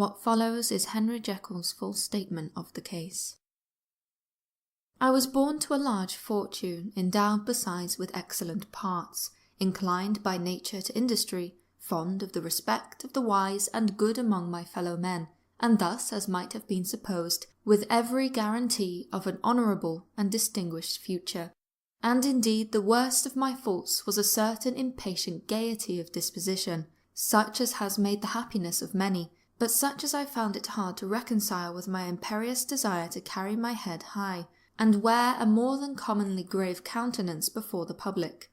What follows is Henry Jekyll's full statement of the case. I was born to a large fortune, endowed besides with excellent parts, inclined by nature to industry, fond of the respect of the wise and good among my fellow men, and thus, as might have been supposed, with every guarantee of an honourable and distinguished future. And indeed the worst of my faults was a certain impatient gaiety of disposition, such as has made the happiness of many, but such as I found it hard to reconcile with my imperious desire to carry my head high, and wear a more than commonly grave countenance before the public.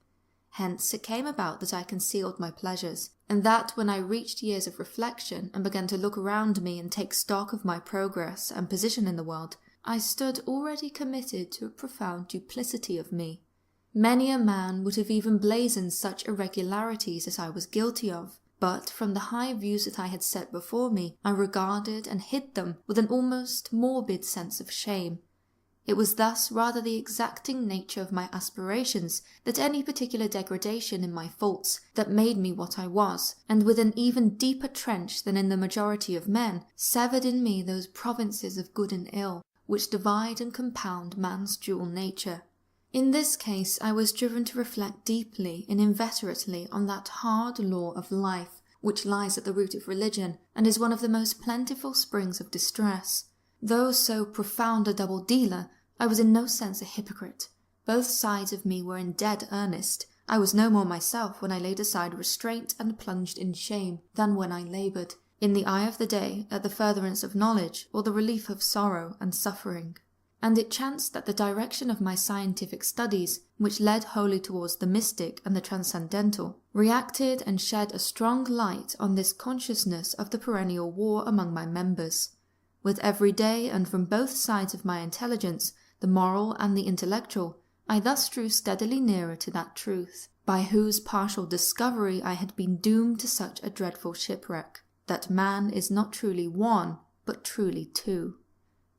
Hence it came about that I concealed my pleasures, and that when I reached years of reflection and began to look around me and take stock of my progress and position in the world, I stood already committed to a profound duplicity of me. Many a man would have even blazoned such irregularities as I was guilty of, but from the high views that I had set before me, I regarded and hid them with an almost morbid sense of shame. It was thus rather the exacting nature of my aspirations than any particular degradation in my faults that made me what I was, and with an even deeper trench than in the majority of men, severed in me those provinces of good and ill, which divide and compound man's dual nature. In this case I was driven to reflect deeply and inveterately on that hard law of life, which lies at the root of religion, and is one of the most plentiful springs of distress. Though so profound a double-dealer, I was in no sense a hypocrite. Both sides of me were in dead earnest. I was no more myself when I laid aside restraint and plunged in shame, than when I laboured, in the eye of the day, at the furtherance of knowledge, or the relief of sorrow and suffering. And it chanced that the direction of my scientific studies, which led wholly towards the mystic and the transcendental, reacted and shed a strong light on this consciousness of the perennial war among my members. With every day, and from both sides of my intelligence, the moral and the intellectual, I thus drew steadily nearer to that truth, by whose partial discovery I had been doomed to such a dreadful shipwreck, that man is not truly one, but truly two.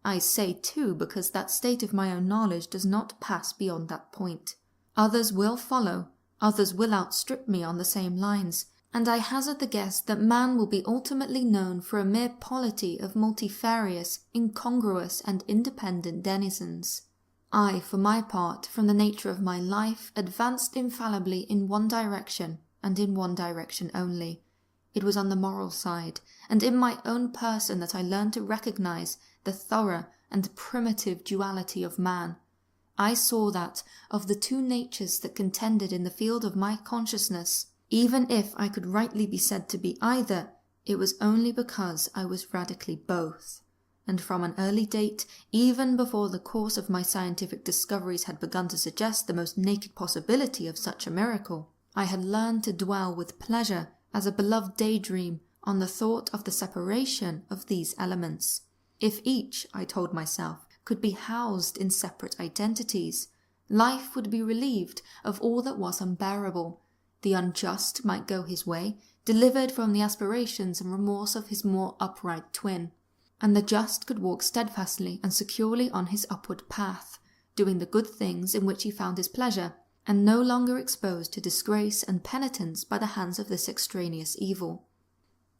I say two because that state of my own knowledge does not pass beyond that point. Others will follow, others will outstrip me on the same lines, and I hazard the guess that man will be ultimately known for a mere polity of multifarious, incongruous, and independent denizens. I, for my part, from the nature of my life, advanced infallibly in one direction, and in one direction only. It was on the moral side, and in my own person that I learned to recognize the thorough and primitive duality of man. I saw that, of the two natures that contended in the field of my consciousness, even if I could rightly be said to be either, it was only because I was radically both. And from an early date, even before the course of my scientific discoveries had begun to suggest the most naked possibility of such a miracle, I had learned to dwell with pleasure, as a beloved daydream, on the thought of the separation of these elements. If each, I told myself, could be housed in separate identities, life would be relieved of all that was unbearable. The unjust might go his way, delivered from the aspirations and remorse of his more upright twin, and the just could walk steadfastly and securely on his upward path, doing the good things in which he found his pleasure, and no longer exposed to disgrace and penitence by the hands of this extraneous evil.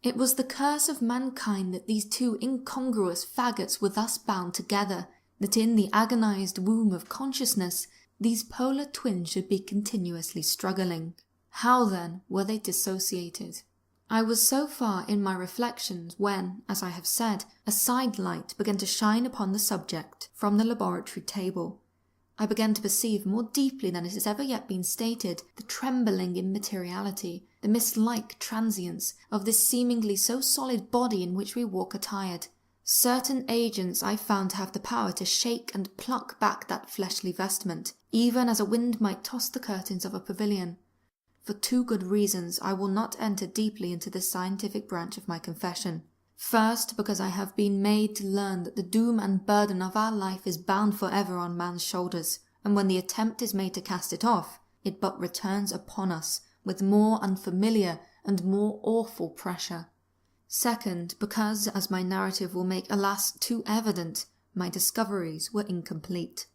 It was the curse of mankind that these two incongruous faggots were thus bound together, that in the agonized womb of consciousness, these polar twins should be continuously struggling. How then were they dissociated? I was so far in my reflections when, as I have said, a side light began to shine upon the subject from the laboratory table. I began to perceive more deeply than it has ever yet been stated the trembling immateriality, the mist-like transience of this seemingly so solid body in which we walk attired. Certain agents I found to have the power to shake and pluck back that fleshly vestment, even as a wind might toss the curtains of a pavilion. For two good reasons I will not enter deeply into this scientific branch of my confession. First, because I have been made to learn that the doom and burden of our life is bound forever on man's shoulders, and when the attempt is made to cast it off, it but returns upon us with more unfamiliar and more awful pressure. Second, because, as my narrative will make alas too evident, my discoveries were incomplete.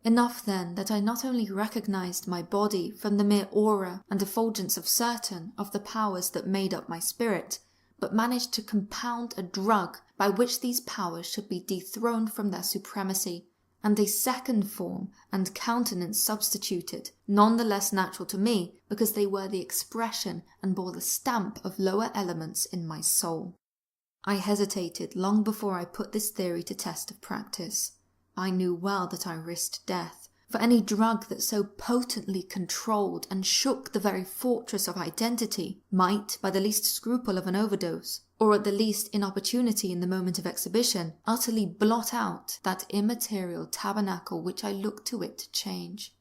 Enough then that I not only recognized my body from the mere aura and effulgence of certain of the powers that made up my spirit, but managed to compound a drug by which these powers should be dethroned from their supremacy, and a second form and countenance substituted, none the less natural to me because they were the expression and bore the stamp of lower elements in my soul. I hesitated long before I put this theory to test of practice. I knew well that I risked death, for any drug that so potently controlled and shook the very fortress of identity might, by the least scruple of an overdose, or at the least inopportunity in the moment of exhibition, utterly blot out that immaterial tabernacle which I looked to it to change.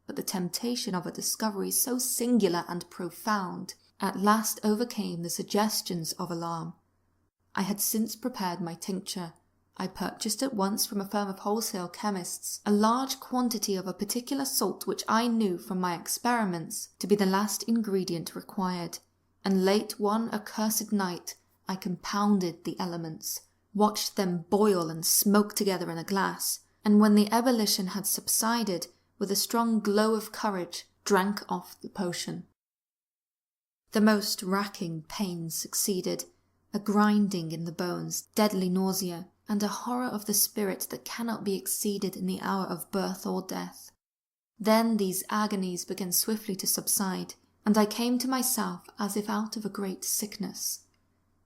But the temptation of a discovery so singular and profound at last overcame the suggestions of alarm. I had since prepared my tincture. I purchased at once from a firm of wholesale chemists a large quantity of a particular salt which I knew from my experiments to be the last ingredient required, and late one accursed night I compounded the elements, watched them boil and smoke together in a glass, and when the ebullition had subsided, with a strong glow of courage, drank off the potion. The most racking pains succeeded, a grinding in the bones, deadly nausea, and a horror of the spirit that cannot be exceeded in the hour of birth or death. Then these agonies began swiftly to subside, and I came to myself as if out of a great sickness.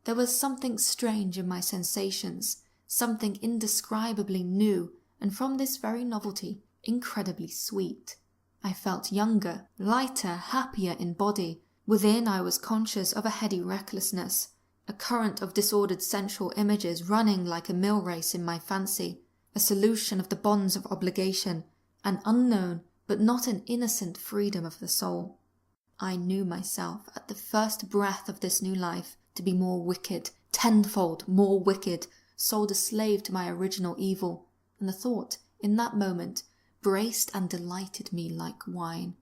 There was something strange in my sensations, something indescribably new, and from this very novelty, incredibly sweet. I felt younger, lighter, happier in body. Within I was conscious of a heady recklessness, a current of disordered sensual images running like a mill race in my fancy, a solution of the bonds of obligation, an unknown but not an innocent freedom of the soul. I knew myself at the first breath of this new life to be more wicked, tenfold more wicked, sold a slave to my original evil, and the thought, in that moment, braced and delighted me like wine.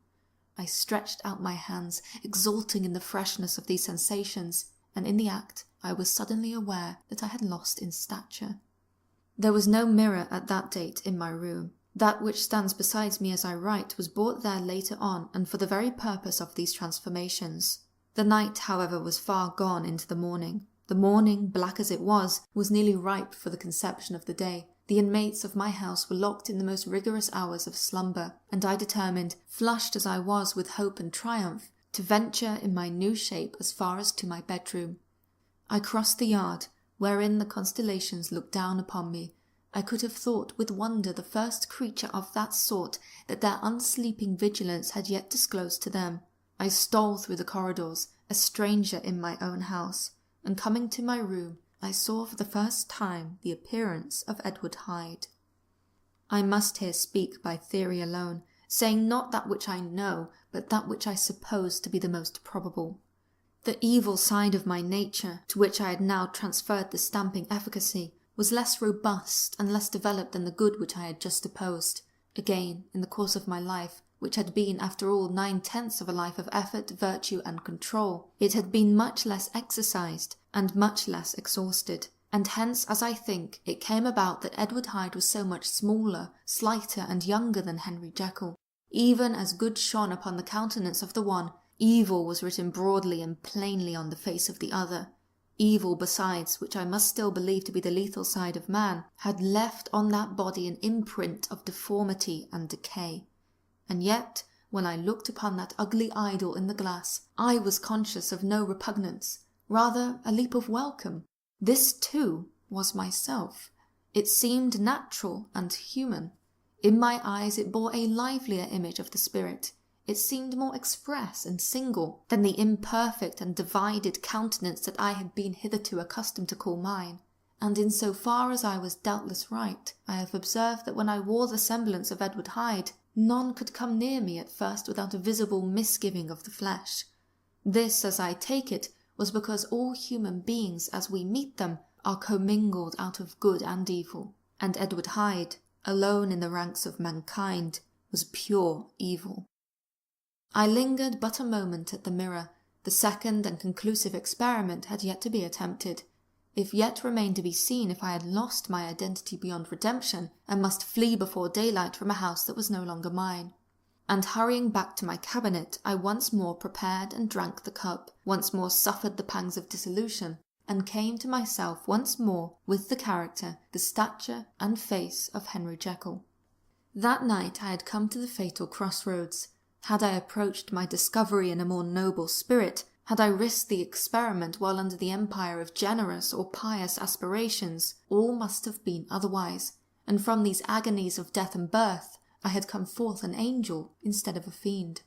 I stretched out my hands, exulting in the freshness of these sensations, and in the act I was suddenly aware that I had lost in stature. There was no mirror at that date in my room. That which stands beside me as I write was brought there later on and for the very purpose of these transformations. The night, however, was far gone into the morning. The morning, black as it was nearly ripe for the conception of the day. The inmates of my house were locked in the most rigorous hours of slumber, and I determined, flushed as I was with hope and triumph, to venture in my new shape as far as to my bedroom. I crossed the yard, wherein the constellations looked down upon me. I could have thought with wonder the first creature of that sort that their unsleeping vigilance had yet disclosed to them. I stole through the corridors, a stranger in my own house, and coming to my room, I saw for the first time the appearance of Edward Hyde. I must here speak by theory alone, saying not that which I know, but that which I suppose to be the most probable. The evil side of my nature, to which I had now transferred the stamping efficacy, was less robust and less developed than the good which I had just opposed. Again, in the course of my life, which had been after all 9/10 of a life of effort, virtue and control, it had been much less exercised and much less exhausted, and hence, as I think, it came about that Edward Hyde was so much smaller, slighter and younger than Henry Jekyll. Even as good shone upon the countenance of the one, evil was written broadly and plainly on the face of the other. Evil, besides, which I must still believe to be the lethal side of man, had left on that body an imprint of deformity and decay. And yet, when I looked upon that ugly idol in the glass, I was conscious of no repugnance, rather a leap of welcome. This, too, was myself. It seemed natural and human. In my eyes it bore a livelier image of the spirit. It seemed more express and single than the imperfect and divided countenance that I had been hitherto accustomed to call mine. And in so far as I was doubtless right, I have observed that when I wore the semblance of Edward Hyde, none could come near me at first without a visible misgiving of the flesh. This, as I take it, was because all human beings as we meet them are commingled out of good and evil, and Edward Hyde, alone in the ranks of mankind, was pure evil. I lingered but a moment at the mirror. The second and conclusive experiment had yet to be attempted. If yet remained to be seen if I had lost my identity beyond redemption and must flee before daylight from a house that was no longer mine. And hurrying back to my cabinet, I once more prepared and drank the cup, once more suffered the pangs of dissolution, and came to myself once more with the character, the stature and face of Henry Jekyll. That night I had come to the fatal crossroads. Had I approached my discovery in a more noble spirit, had I risked the experiment while under the empire of generous or pious aspirations, all must have been otherwise, and from these agonies of death and birth, I had come forth an angel instead of a fiend.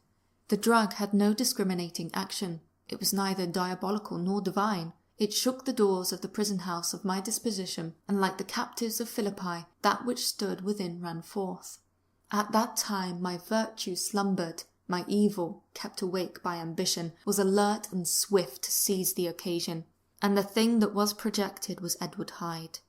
The drug had no discriminating action. It was neither diabolical nor divine. It shook the doors of the prison house of my disposition, and like the captives of Philippi, that which stood within ran forth. At that time my virtue slumbered, my evil, kept awake by ambition, was alert and swift to seize the occasion, and the thing that was projected was Edward Hyde.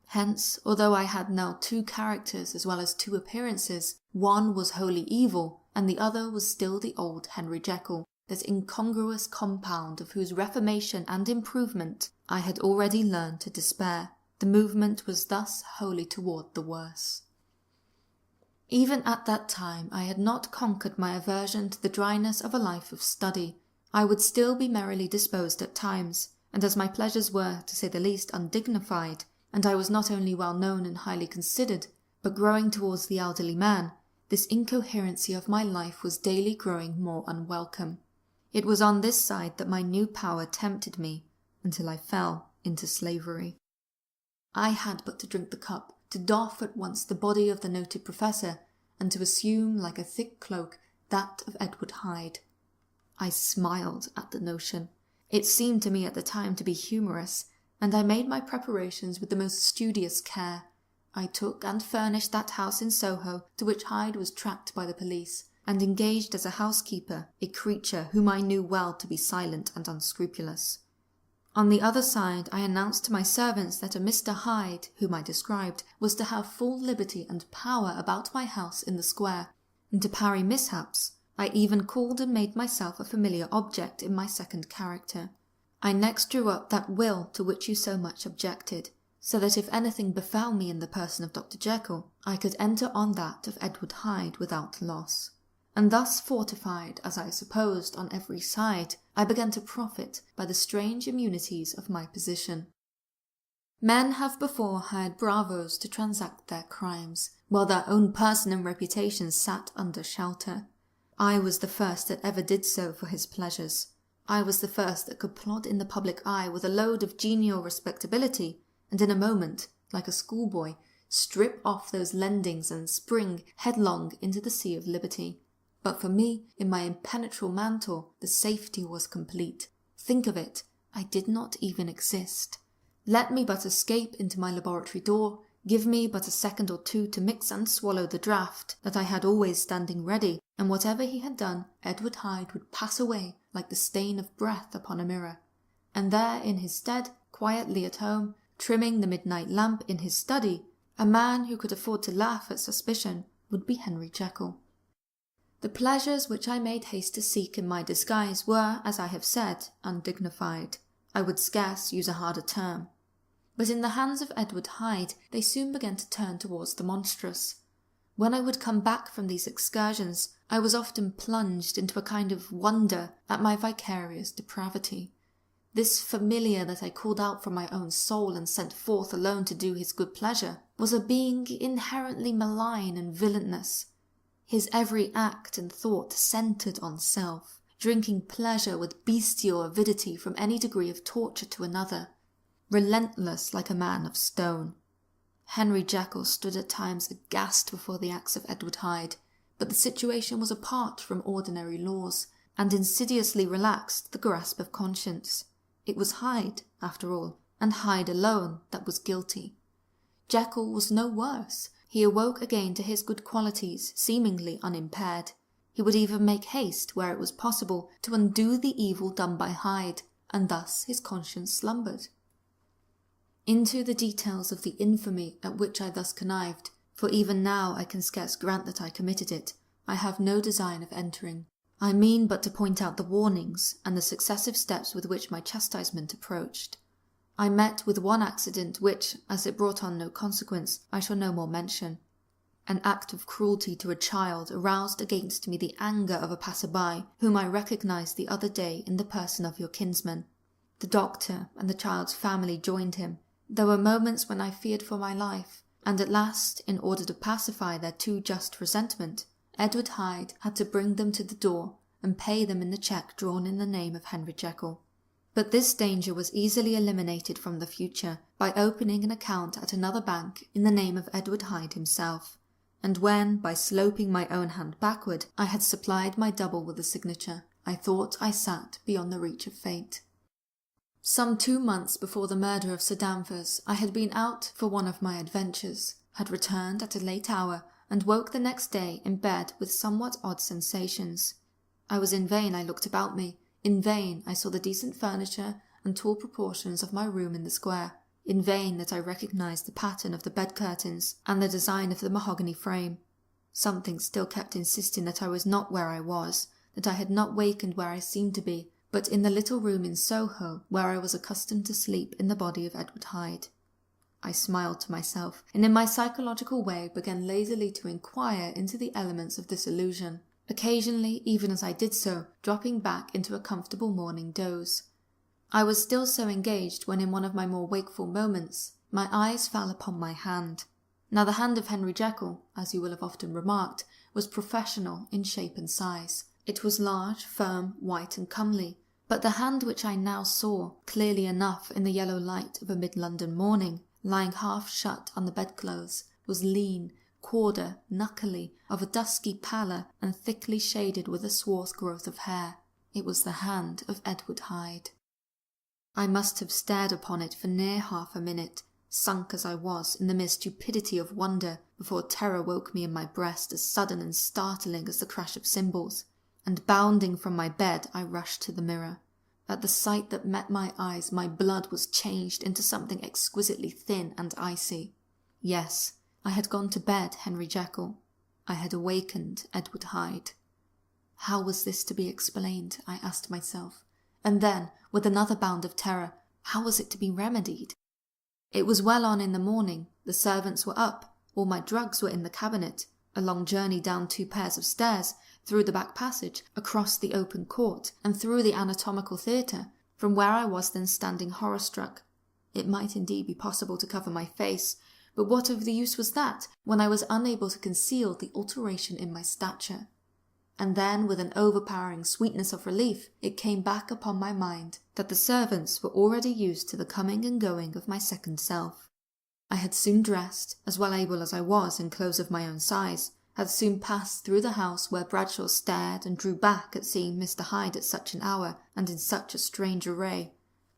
Hence, although I had now two characters as well as two appearances, one was wholly evil, and the other was still the old Henry Jekyll, that incongruous compound of whose reformation and improvement I had already learned to despair. The movement was thus wholly toward the worse. Even at that time I had not conquered my aversion to the dryness of a life of study. I would still be merrily disposed at times, and as my pleasures were, to say the least, undignified, and I was not only well known and highly considered, but growing towards the elderly man, this incoherency of my life was daily growing more unwelcome. It was on this side that my new power tempted me, until I fell into slavery. I had but to drink the cup, to doff at once the body of the noted professor, and to assume, like a thick cloak, that of Edward Hyde. I smiled at the notion. It seemed to me at the time to be humorous, and I made my preparations with the most studious care. I took and furnished that house in Soho to which Hyde was tracked by the police, and engaged as a housekeeper a creature whom I knew well to be silent and unscrupulous. On the other side, I announced to my servants that a Mr. Hyde, whom I described, was to have full liberty and power about my house in the square, and to parry mishaps, I even called and made myself a familiar object in my second character. I next drew up that will to which you so much objected, so that if anything befell me in the person of Dr. Jekyll, I could enter on that of Edward Hyde without loss. And thus fortified, as I supposed, on every side, I began to profit by the strange immunities of my position. Men have before hired bravos to transact their crimes, while their own person and reputation sat under shelter. I was the first that ever did so for his pleasures. I was the first that could plod in the public eye with a load of genial respectability, and in a moment, like a schoolboy, strip off those lendings and spring headlong into the sea of liberty. But for me, in my impenetrable mantle, the safety was complete. Think of it, I did not even exist. Let me but escape into my laboratory door, give me but a second or two to mix and swallow the draught that I had always standing ready, and whatever he had done, Edward Hyde would pass away like the stain of breath upon a mirror. And there in his stead, quietly at home, trimming the midnight lamp in his study, a man who could afford to laugh at suspicion would be Henry Jekyll. The pleasures which I made haste to seek in my disguise were, as I have said, undignified. I would scarce use a harder term. But in the hands of Edward Hyde they soon began to turn towards the monstrous. When I would come back from these excursions, I was often plunged into a kind of wonder at my vicarious depravity. This familiar that I called out from my own soul and sent forth alone to do his good pleasure was a being inherently malign and villainous. His every act and thought centred on self, drinking pleasure with bestial avidity from any degree of torture to another, relentless like a man of stone. Henry Jekyll stood at times aghast before the acts of Edward Hyde, but the situation was apart from ordinary laws, and insidiously relaxed the grasp of conscience. It was Hyde, after all, and Hyde alone, that was guilty. Jekyll was no worse. He awoke again to his good qualities, seemingly unimpaired. He would even make haste, where it was possible, to undo the evil done by Hyde, and thus his conscience slumbered. Into the details of the infamy at which I thus connived, for even now I can scarce grant that I committed it, I have no design of entering. I mean but to point out the warnings and the successive steps with which my chastisement approached. I met with one accident which, as it brought on no consequence, I shall no more mention. An act of cruelty to a child aroused against me the anger of a passer-by, whom I recognized the other day in the person of your kinsman. The doctor and the child's family joined him. There were moments when I feared for my life, and at last, in order to pacify their too just resentment, Edward Hyde had to bring them to the door and pay them in the cheque drawn in the name of Henry Jekyll. But this danger was easily eliminated from the future by opening an account at another bank in the name of Edward Hyde himself, and when, by sloping my own hand backward, I had supplied my double with a signature, I thought I sat beyond the reach of fate. Some 2 months before the murder of Sir Danvers, I had been out for one of my adventures, had returned at a late hour, and woke the next day in bed with somewhat odd sensations. In vain I looked about me, in vain I saw the decent furniture and tall proportions of my room in the square, in vain that I recognised the pattern of the bed curtains and the design of the mahogany frame. Something still kept insisting that I was not where I was, that I had not wakened where I seemed to be, but in the little room in Soho where I was accustomed to sleep in the body of Edward Hyde. I smiled to myself, and in my psychological way began lazily to inquire into the elements of this illusion, occasionally, even as I did so, dropping back into a comfortable morning doze. I was still so engaged when in one of my more wakeful moments, my eyes fell upon my hand. Now the hand of Henry Jekyll, as you will have often remarked, was professional in shape and size. It was large, firm, white and comely, but the hand which I now saw, clearly enough in the yellow light of a mid-London morning, lying half shut on the bedclothes, was lean, corder, knuckly, of a dusky pallor and thickly shaded with a swarth growth of hair. It was the hand of Edward Hyde. I must have stared upon it for near half a minute, sunk as I was in the mere stupidity of wonder, before terror woke me in my breast as sudden and startling as the crash of cymbals, and bounding from my bed I rushed to the mirror. At the sight that met my eyes my blood was changed into something exquisitely thin and icy. Yes, I had gone to bed Henry Jekyll. I had awakened Edward Hyde. How was this to be explained, I asked myself, and then, with another bound of terror, how was it to be remedied? It was well on in the morning, the servants were up, all my drugs were in the cabinet, a long journey down 2 pairs of stairs, through the back passage, across the open court, and through the anatomical theatre, from where I was then standing horror-struck. It might indeed be possible to cover my face, but what of the use was that, when I was unable to conceal the alteration in my stature? And then, with an overpowering sweetness of relief, it came back upon my mind that the servants were already used to the coming and going of my second self. I had soon dressed, as well able as I was in clothes of my own size, had soon passed through the house where Bradshaw stared and drew back at seeing Mr. Hyde at such an hour and in such a strange array,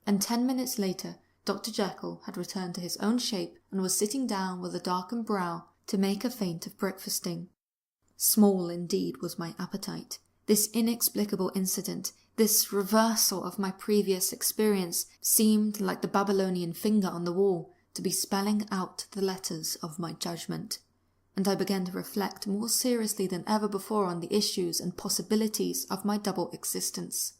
and 10 minutes later Dr. Jekyll had returned to his own shape and was sitting down with a darkened brow to make a feint of breakfasting. Small indeed was my appetite. This inexplicable incident, this reversal of my previous experience, seemed, like the Babylonian finger on the wall, to be spelling out the letters of my judgment, and I began to reflect more seriously than ever before on the issues and possibilities of my double existence.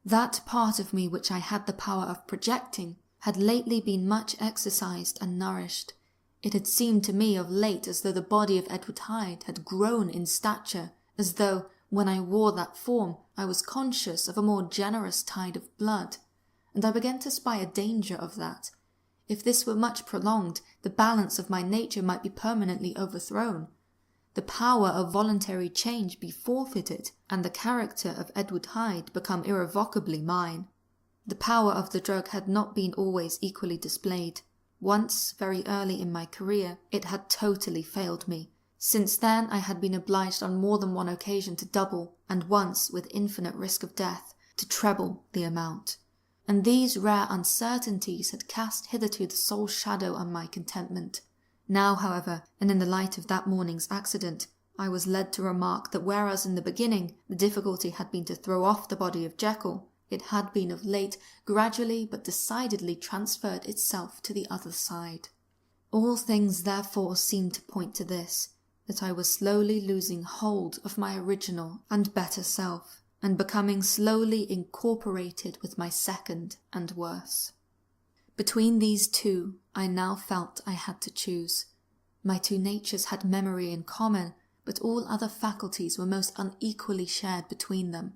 That part of me which I had the power of projecting had lately been much exercised and nourished. It had seemed to me of late as though the body of Edward Hyde had grown in stature, as though, when I wore that form, I was conscious of a more generous tide of blood, and I began to spy a danger of that. If this were much prolonged, the balance of my nature might be permanently overthrown, the power of voluntary change be forfeited, and the character of Edward Hyde become irrevocably mine. The power of the drug had not been always equally displayed. Once, very early in my career, it had totally failed me. Since then I had been obliged on more than one occasion to double, and once, with infinite risk of death, to treble the amount. And these rare uncertainties had cast hitherto the sole shadow on my contentment. Now, however, and in the light of that morning's accident, I was led to remark that whereas in the beginning the difficulty had been to throw off the body of Jekyll, it had been of late gradually but decidedly transferred itself to the other side. All things therefore seemed to point to this, that I was slowly losing hold of my original and better self, and becoming slowly incorporated with my second and worse. Between these two, I now felt I had to choose. My two natures had memory in common, but all other faculties were most unequally shared between them.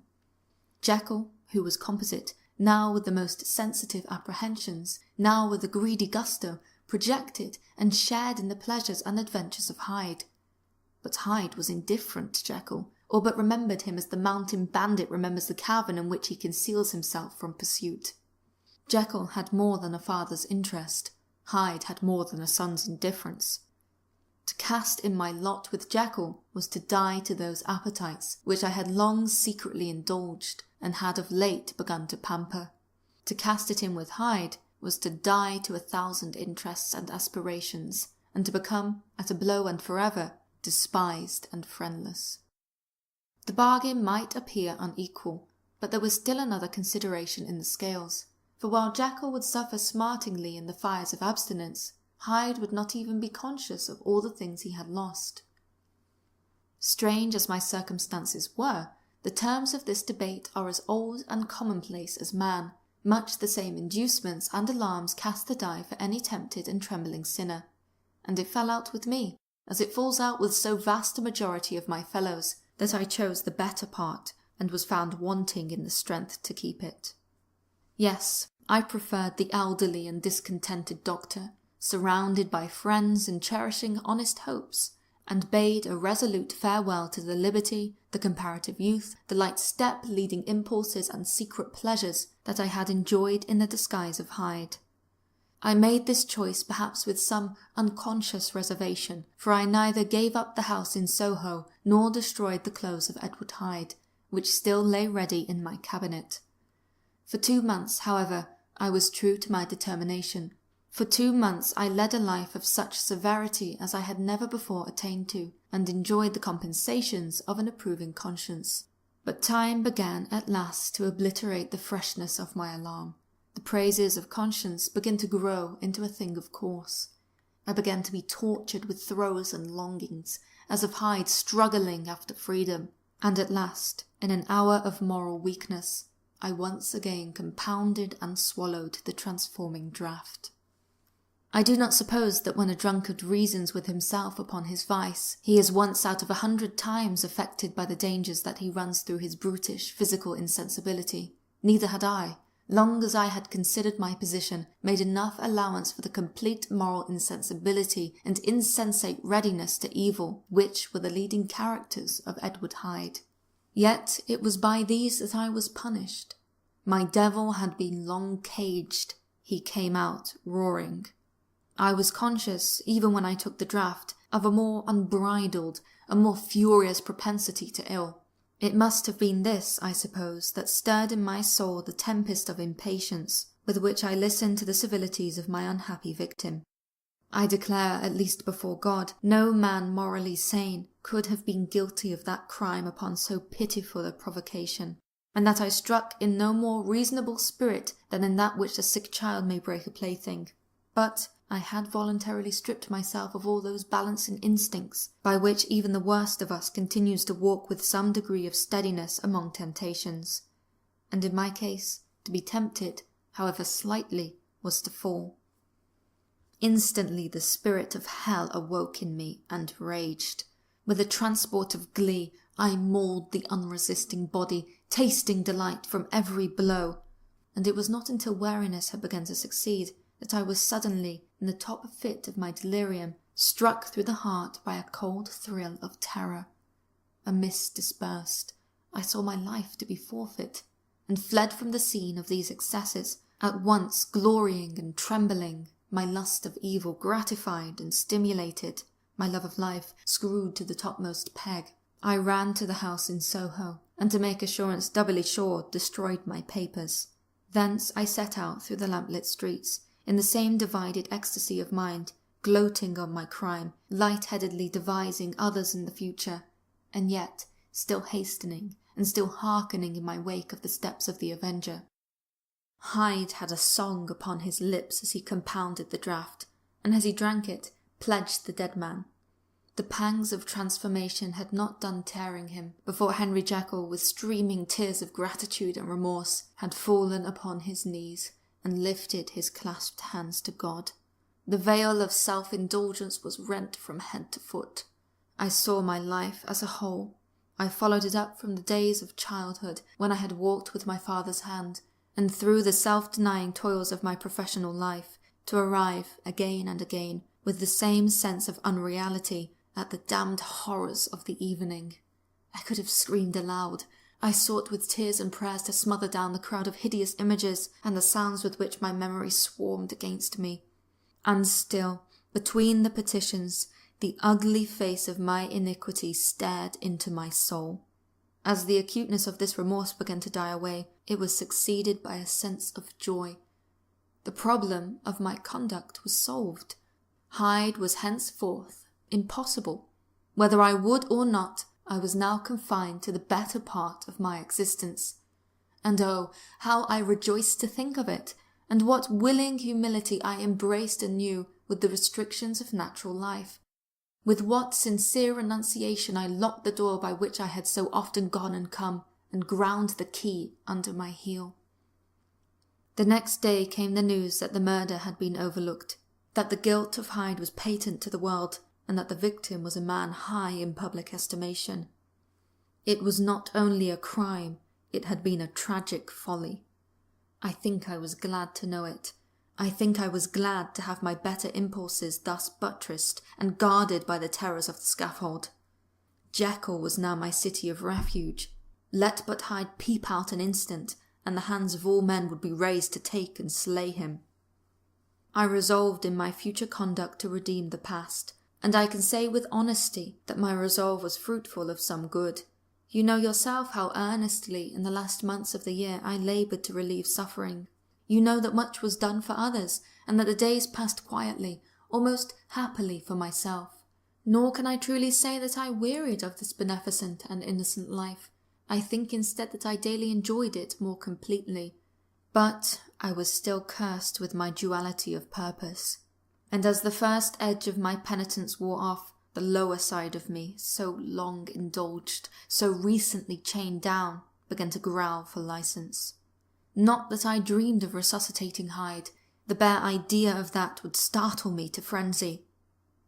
Jekyll, who was composite, now with the most sensitive apprehensions, now with a greedy gusto, projected and shared in the pleasures and adventures of Hyde. But Hyde was indifferent to Jekyll, or but remembered him as the mountain bandit remembers the cavern in which he conceals himself from pursuit. Jekyll had more than a father's interest. Hyde had more than a son's indifference. To cast in my lot with Jekyll was to die to those appetites which I had long secretly indulged and had of late begun to pamper. To cast it in with Hyde was to die to 1,000 interests and aspirations, and to become, at a blow and forever, despised and friendless. The bargain might appear unequal, but there was still another consideration in the scales, for while Jekyll would suffer smartingly in the fires of abstinence, Hyde would not even be conscious of all the things he had lost. Strange as my circumstances were, the terms of this debate are as old and commonplace as man. Much the same inducements and alarms cast the die for any tempted and trembling sinner. And it fell out with me, as it falls out with so vast a majority of my fellows, that I chose the better part, and was found wanting in the strength to keep it. Yes, I preferred the elderly and discontented doctor, surrounded by friends and cherishing honest hopes, and bade a resolute farewell to the liberty, the comparative youth, the light step leading impulses and secret pleasures that I had enjoyed in the disguise of Hyde. I made this choice perhaps with some unconscious reservation, for I neither gave up the house in Soho nor destroyed the clothes of Edward Hyde, which still lay ready in my cabinet. For 2 months, however, I was true to my determination. For 2 months I led a life of such severity as I had never before attained to, and enjoyed the compensations of an approving conscience. But time began at last to obliterate the freshness of my alarm. The praises of conscience began to grow into a thing of course. I began to be tortured with throes and longings, as of Hyde struggling after freedom, and at last, in an hour of moral weakness, I once again compounded and swallowed the transforming draught. I do not suppose that when a drunkard reasons with himself upon his vice, he is once out of 100 times affected by the dangers that he runs through his brutish physical insensibility. Neither had I, long as I had considered my position, made enough allowance for the complete moral insensibility and insensate readiness to evil, which were the leading characters of Edward Hyde. Yet it was by these that I was punished. My devil had been long caged. He came out roaring. I was conscious, even when I took the draught, of a more unbridled, a more furious propensity to ill. It must have been this, I suppose, that stirred in my soul the tempest of impatience with which I listened to the civilities of my unhappy victim. I declare, at least before God, no man morally sane could have been guilty of that crime upon so pitiful a provocation, and that I struck in no more reasonable spirit than in that which a sick child may break a plaything. But I had voluntarily stripped myself of all those balancing instincts by which even the worst of us continues to walk with some degree of steadiness among temptations. And in my case, to be tempted, however slightly, was to fall. Instantly the spirit of hell awoke in me and raged. With a transport of glee, I mauled the unresisting body, tasting delight from every blow. And it was not until weariness had begun to succeed that I was suddenly, in the top fit of my delirium, struck through the heart by a cold thrill of terror. A mist dispersed. I saw my life to be forfeit, and fled from the scene of these excesses, at once glorying and trembling, my lust of evil gratified and stimulated, my love of life screwed to the topmost peg. I ran to the house in Soho, and to make assurance doubly sure, destroyed my papers. Thence I set out through the lamplit streets, in the same divided ecstasy of mind, gloating on my crime, light-headedly devising others in the future, and yet still hastening and still hearkening in my wake of the steps of the avenger. Hyde had a song upon his lips as he compounded the draught, and as he drank it, pledged the dead man. The pangs of transformation had not done tearing him, before Henry Jekyll, with streaming tears of gratitude and remorse, had fallen upon his knees, and lifted his clasped hands to God. The veil of self-indulgence was rent from head to foot. I saw my life as a whole. I followed it up from the days of childhood, when I had walked with my father's hand, and through the self-denying toils of my professional life, to arrive again and again with the same sense of unreality at the damned horrors of the evening. I could have screamed aloud. I sought with tears and prayers to smother down the crowd of hideous images and the sounds with which my memory swarmed against me. And still, between the petitions, the ugly face of my iniquity stared into my soul. As the acuteness of this remorse began to die away, it was succeeded by a sense of joy. The problem of my conduct was solved. Hyde was henceforth impossible. Whether I would or not, I was now confined to the better part of my existence. And oh, how I rejoiced to think of it, and what willing humility I embraced anew with the restrictions of natural life. With what sincere renunciation I locked the door by which I had so often gone and come, and ground the key under my heel. The next day came the news that the murder had been overlooked, that the guilt of Hyde was patent to the world, and that the victim was a man high in public estimation. It was not only a crime, it had been a tragic folly. I think I was glad to know it. I think I was glad to have my better impulses thus buttressed and guarded by the terrors of the scaffold. Jekyll was now my city of refuge. Let but Hyde peep out an instant, and the hands of all men would be raised to take and slay him. I resolved in my future conduct to redeem the past, and I can say with honesty that my resolve was fruitful of some good. You know yourself how earnestly in the last months of the year I laboured to relieve suffering. You know that much was done for others, and that the days passed quietly, almost happily for myself. Nor can I truly say that I wearied of this beneficent and innocent life. I think instead that I daily enjoyed it more completely. But I was still cursed with my duality of purpose. And as the first edge of my penitence wore off, the lower side of me, so long indulged, so recently chained down, began to growl for license. Not that I dreamed of resuscitating Hyde. The bare idea of that would startle me to frenzy.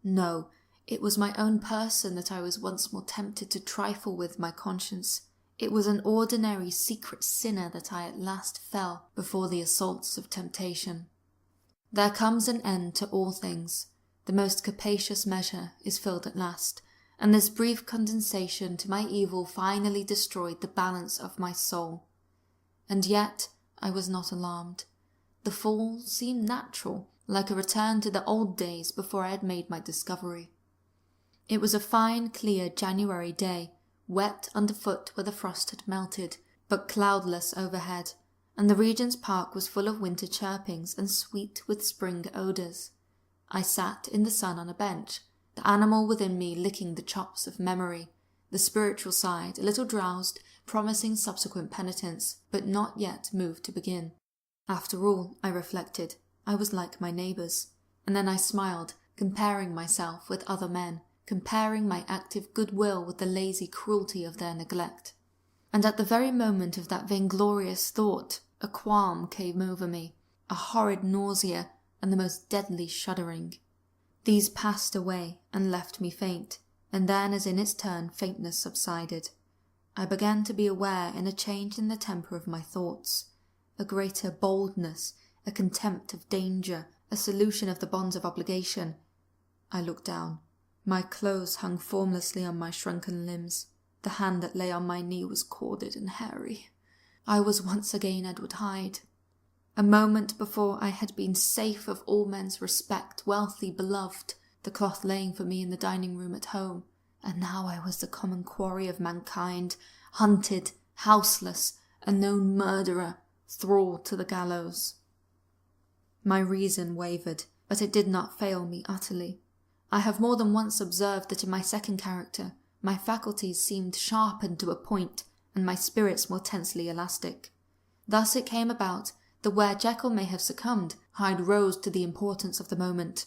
No, it was my own person that I was once more tempted to trifle with my conscience. It was an ordinary secret sinner that I at last fell before the assaults of temptation. There comes an end to all things. The most capacious measure is filled at last, and this brief condensation to my evil finally destroyed the balance of my soul. And yet I was not alarmed. The fall seemed natural, like a return to the old days before I had made my discovery. It was a fine, clear January day, wet underfoot where the frost had melted, but cloudless overhead, and the Regent's Park was full of winter chirpings and sweet with spring odours. I sat in the sun on a bench, the animal within me licking the chops of memory, the spiritual side a little drowsed, promising subsequent penitence, but not yet moved to begin. After all, I reflected, I was like my neighbours, and then I smiled, comparing myself with other men, comparing my active goodwill with the lazy cruelty of their neglect. And at the very moment of that vainglorious thought, a qualm came over me, a horrid nausea, and the most deadly shuddering. These passed away and left me faint, and then as in its turn faintness subsided. I began to be aware in a change in the temper of my thoughts, a greater boldness, a contempt of danger, a solution of the bonds of obligation. I looked down. My clothes hung formlessly on my shrunken limbs. The hand that lay on my knee was corded and hairy. I was once again Edward Hyde. A moment before I had been safe of all men's respect, wealthy, beloved, the cloth laying for me in the dining room at home, and now I was the common quarry of mankind, hunted, houseless, a known murderer, thrall to the gallows. My reason wavered, but it did not fail me utterly. I have more than once observed that in my second character, my faculties seemed sharpened to a point, and my spirits more tensely elastic. Thus it came about that where Jekyll may have succumbed, Hyde rose to the importance of the moment.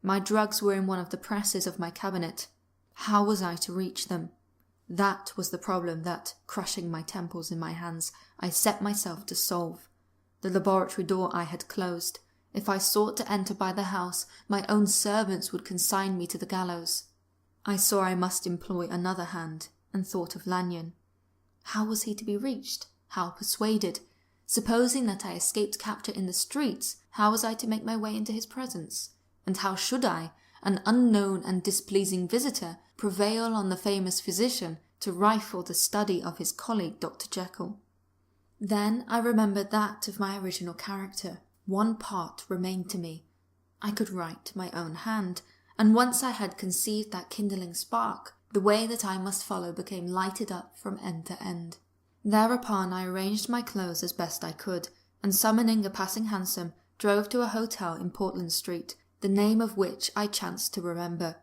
My drugs were in one of the presses of my cabinet. How was I to reach them? That was the problem that, crushing my temples in my hands, I set myself to solve. The laboratory door I had closed. If I sought to enter by the house, my own servants would consign me to the gallows. I saw I must employ another hand, and thought of Lanyon. How was he to be reached? How persuaded? Supposing that I escaped capture in the streets, how was I to make my way into his presence? And how should I, an unknown and displeasing visitor, prevail on the famous physician to rifle the study of his colleague Dr. Jekyll? Then I remembered that of my original character. One part remained to me. I could write my own hand, and once I had conceived that kindling spark, the way that I must follow became lighted up from end to end. Thereupon I arranged my clothes as best I could, and summoning a passing hansom, drove to a hotel in Portland Street, the name of which I chanced to remember.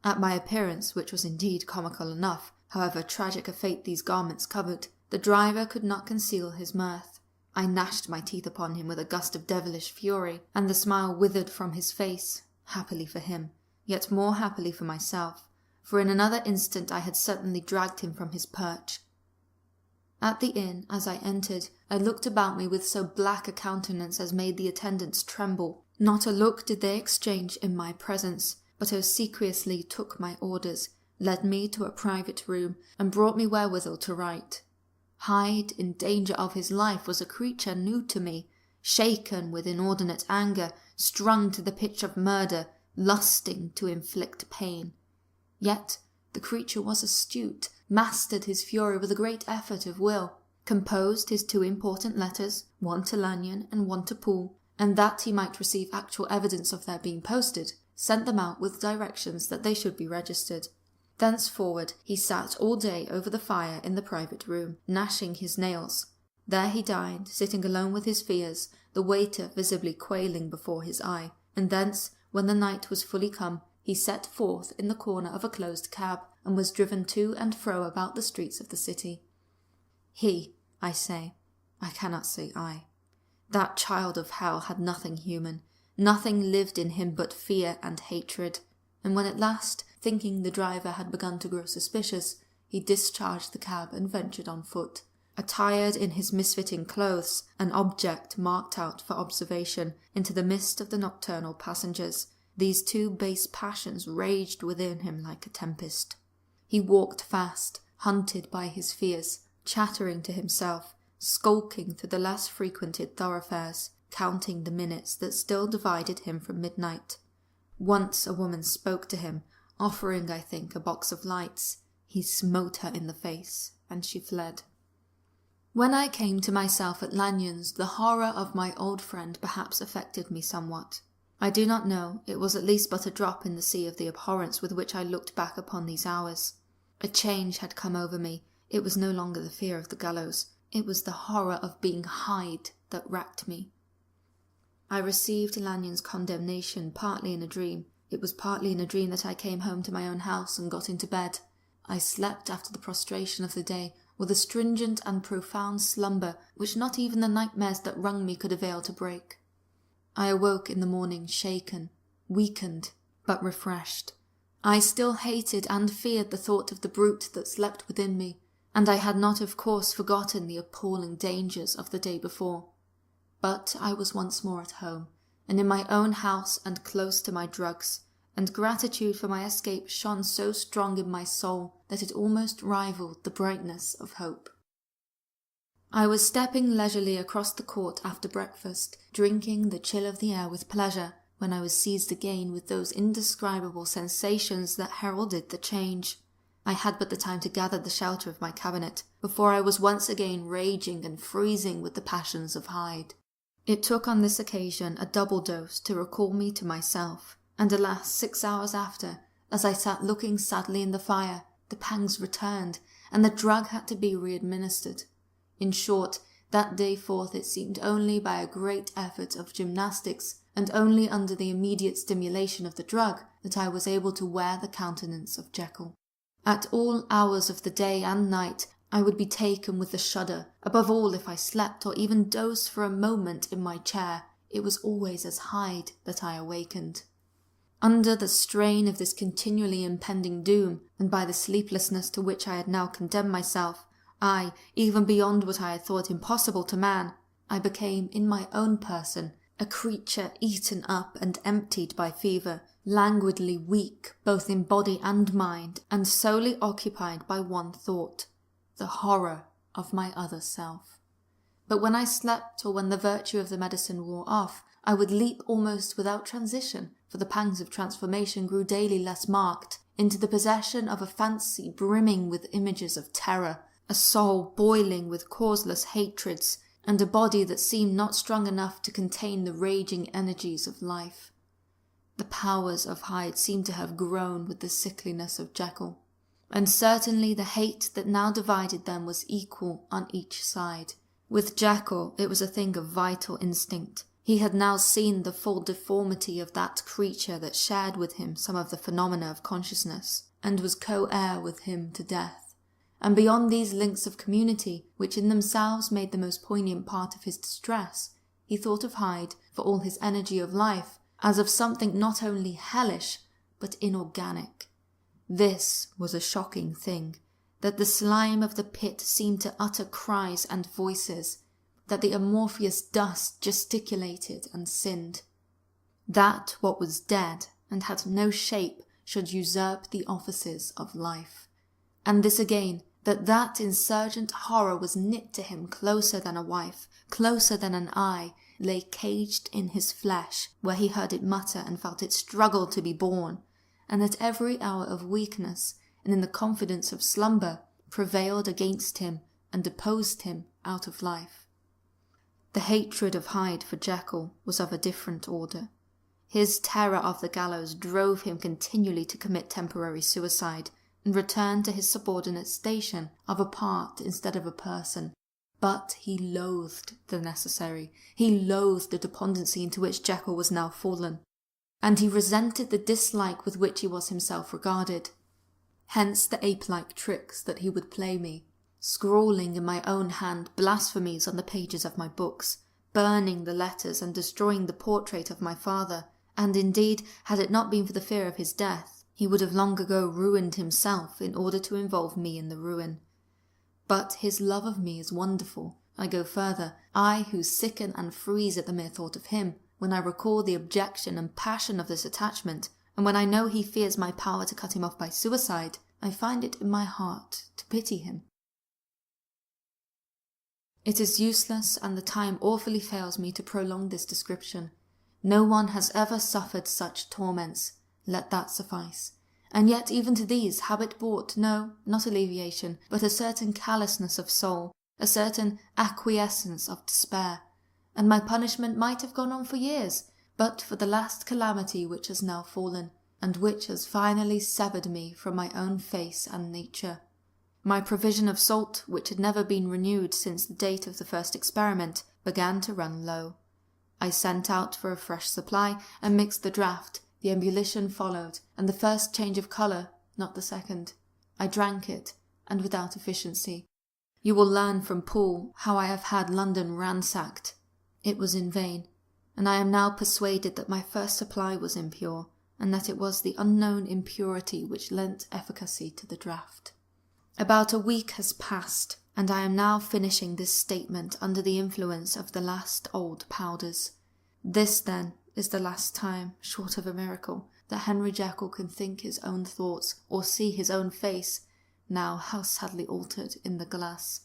At my appearance, which was indeed comical enough, however tragic a fate these garments covered, the driver could not conceal his mirth. I gnashed my teeth upon him with a gust of devilish fury, and the smile withered from his face, happily for him, yet more happily for myself, for in another instant I had certainly dragged him from his perch. At the inn, as I entered, I looked about me with so black a countenance as made the attendants tremble. Not a look did they exchange in my presence, but obsequiously took my orders, led me to a private room, and brought me wherewithal to write. Hyde, in danger of his life, was a creature new to me, shaken with inordinate anger, strung to the pitch of murder, lusting to inflict pain. Yet the creature was astute, mastered his fury with a great effort of will, composed his 2 important letters, one to Lanyon and one to Poole, and that he might receive actual evidence of their being posted, sent them out with directions that they should be registered. Thenceforward he sat all day over the fire in the private room, gnashing his nails. There he dined, sitting alone with his fears, the waiter visibly quailing before his eye, and thence, when the night was fully come, he set forth in the corner of a closed cab, and was driven to and fro about the streets of the city. He, I say, I cannot say I. That child of hell had nothing human, nothing lived in him but fear and hatred, and when at last, thinking the driver had begun to grow suspicious, he discharged the cab and ventured on foot. Attired in his misfitting clothes, an object marked out for observation, into the midst of the nocturnal passengers, these 2 base passions raged within him like a tempest. He walked fast, hunted by his fears, chattering to himself, skulking through the less frequented thoroughfares, counting the minutes that still divided him from midnight. Once a woman spoke to him, offering, I think, a box of lights. He smote her in the face, and she fled. When I came to myself at Lanyon's, the horror of my old friend perhaps affected me somewhat. I do not know, it was at least but a drop in the sea of the abhorrence with which I looked back upon these hours. A change had come over me. It was no longer the fear of the gallows. It was the horror of being Hyde that racked me. I received Lanyon's condemnation partly in a dream. It was partly in a dream that I came home to my own house and got into bed. I slept after the prostration of the day, with a stringent and profound slumber which not even the nightmares that wrung me could avail to break. I awoke in the morning shaken, weakened, but refreshed. I still hated and feared the thought of the brute that slept within me, and I had not of course forgotten the appalling dangers of the day before. But I was once more at home, and in my own house and close to my drugs, and gratitude for my escape shone so strong in my soul that it almost rivaled the brightness of hope. I was stepping leisurely across the court after breakfast, drinking the chill of the air with pleasure, when I was seized again with those indescribable sensations that heralded the change. I had but the time to gather the shelter of my cabinet, before I was once again raging and freezing with the passions of Hyde. It took on this occasion a double dose to recall me to myself, and alas, 6 hours after, as I sat looking sadly in the fire, the pangs returned, and the drug had to be re-administered. In short, that day forth it seemed only by a great effort of gymnastics, and only under the immediate stimulation of the drug, that I was able to wear the countenance of Jekyll. At all hours of the day and night, I would be taken with the shudder. Above all, if I slept or even dozed for a moment in my chair, it was always as Hyde that I awakened. Under the strain of this continually impending doom, and by the sleeplessness to which I had now condemned myself, I, even beyond what I had thought impossible to man, I became, in my own person, a creature eaten up and emptied by fever, languidly weak both in body and mind, and solely occupied by one thought, the horror of my other self. but when I slept or when the virtue of the medicine wore off, I would leap almost without transition, for the pangs of transformation grew daily less marked, into the possession of a fancy brimming with images of terror, a soul boiling with causeless hatreds, and a body that seemed not strong enough to contain the raging energies of life. The powers of Hyde seemed to have grown with the sickliness of Jekyll, and certainly the hate that now divided them was equal on each side. With Jekyll, it was a thing of vital instinct. He had now seen the full deformity of that creature that shared with him some of the phenomena of consciousness, and was co-heir with him to death. And beyond these links of community, which in themselves made the most poignant part of his distress, he thought of Hyde, for all his energy of life, as of something not only hellish, but inorganic. This was a shocking thing, that the slime of the pit seemed to utter cries and voices, that the amorphous dust gesticulated and sinned. That what was dead and had no shape should usurp the offices of life. And this again, that insurgent horror was knit to him closer than a wife, closer than an eye, lay caged in his flesh, where he heard it mutter and felt it struggle to be born, and that every hour of weakness, and in the confidence of slumber, prevailed against him and deposed him out of life. The hatred of Hyde for Jekyll was of a different order. His terror of the gallows drove him continually to commit temporary suicide, and return to his subordinate station of a part instead of a person. But he loathed the necessary, he loathed the despondency into which Jekyll was now fallen, and he resented the dislike with which he was himself regarded. Hence the ape-like tricks that he would play me, scrawling in my own hand blasphemies on the pages of my books, burning the letters and destroying the portrait of my father, and indeed, had it not been for the fear of his death, he would have long ago ruined himself in order to involve me in the ruin. But his love of me is wonderful. I go further, I who sicken and freeze at the mere thought of him, when I recall the objection and passion of this attachment, and when I know he fears my power to cut him off by suicide, I find it in my heart to pity him. It is useless, and the time awfully fails me to prolong this description. No one has ever suffered such torments, let that suffice. And yet even to these habit brought no, not alleviation, but a certain callousness of soul, a certain acquiescence of despair, and my punishment might have gone on for years, but for the last calamity which has now fallen, and which has finally severed me from my own face and nature. My provision of salt, which had never been renewed since the date of the first experiment, began to run low. I sent out for a fresh supply, and mixed the draught. The ebullition followed, and the first change of colour, not the second. I drank it, and without efficiency. You will learn from Poole how I have had London ransacked. It was in vain, and I am now persuaded that my first supply was impure, and that it was the unknown impurity which lent efficacy to the draught. About a week has passed, and I am now finishing this statement under the influence of the last old powders. This, then, is the last time, short of a miracle, that Henry Jekyll can think his own thoughts or see his own face, now how sadly altered in the glass.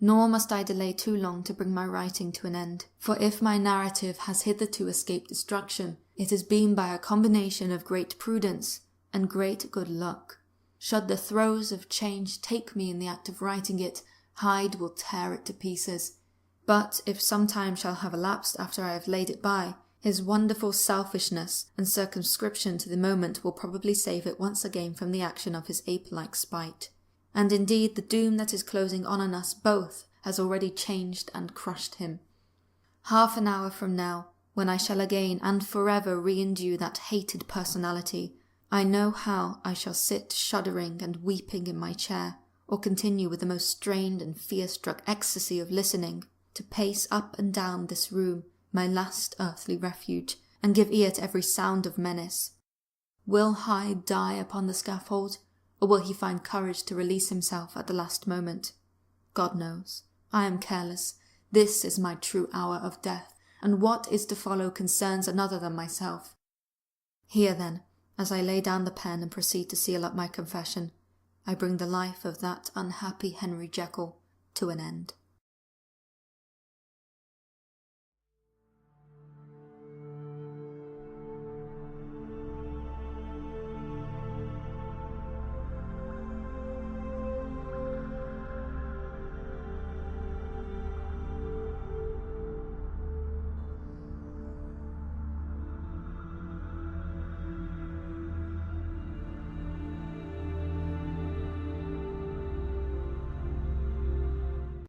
Nor must I delay too long to bring my writing to an end, for if my narrative has hitherto escaped destruction, it has been by a combination of great prudence and great good luck. Should the throes of change take me in the act of writing it, Hyde will tear it to pieces. But if some time shall have elapsed after I have laid it by, his wonderful selfishness and circumscription to the moment will probably save it once again from the action of his ape-like spite. And indeed the doom that is closing on us both has already changed and crushed him. Half an hour from now, when I shall again and forever re-endue that hated personality, I know how I shall sit shuddering and weeping in my chair, or continue with the most strained and fear-struck ecstasy of listening, to pace up and down this room, my last earthly refuge, and give ear to every sound of menace. Will Hyde die upon the scaffold, or will he find courage to release himself at the last moment? God knows. I am careless. This is my true hour of death, and what is to follow concerns another than myself. Here then, as I lay down the pen and proceed to seal up my confession, I bring the life of that unhappy Henry Jekyll to an end.